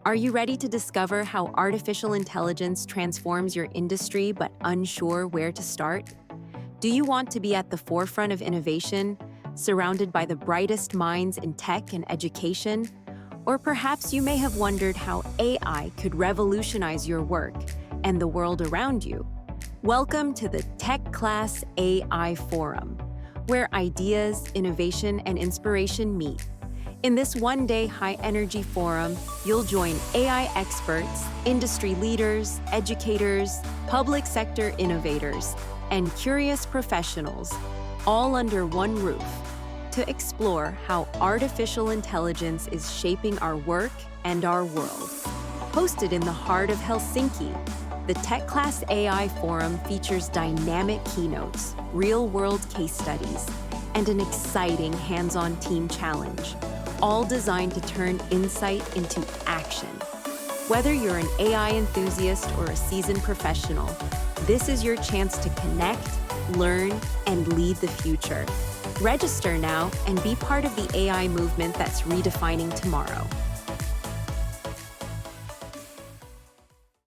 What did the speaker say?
Are you ready to discover how artificial intelligence transforms your industry but unsure where to start? Do you want to be at the forefront of innovation, surrounded by the brightest minds in tech and education? Or perhaps you may have wondered how AI could revolutionize your work and the world around you. Welcome to the TechClass AI Forum, where ideas, innovation, and inspiration meet. In this one-day high-energy forum, you'll join AI experts, industry leaders, educators, public sector innovators, and curious professionals, all under one roof, to explore how artificial intelligence is shaping our work and our world. Hosted in the heart of Helsinki, the TechClass AI Forum features dynamic keynotes, real-world case studies, and an exciting hands-on team challenge, all designed to turn insight into action. Whether you're an AI enthusiast or a seasoned professional, this is your chance to connect, learn, and lead the future. Register now and be part of the AI movement that's redefining tomorrow.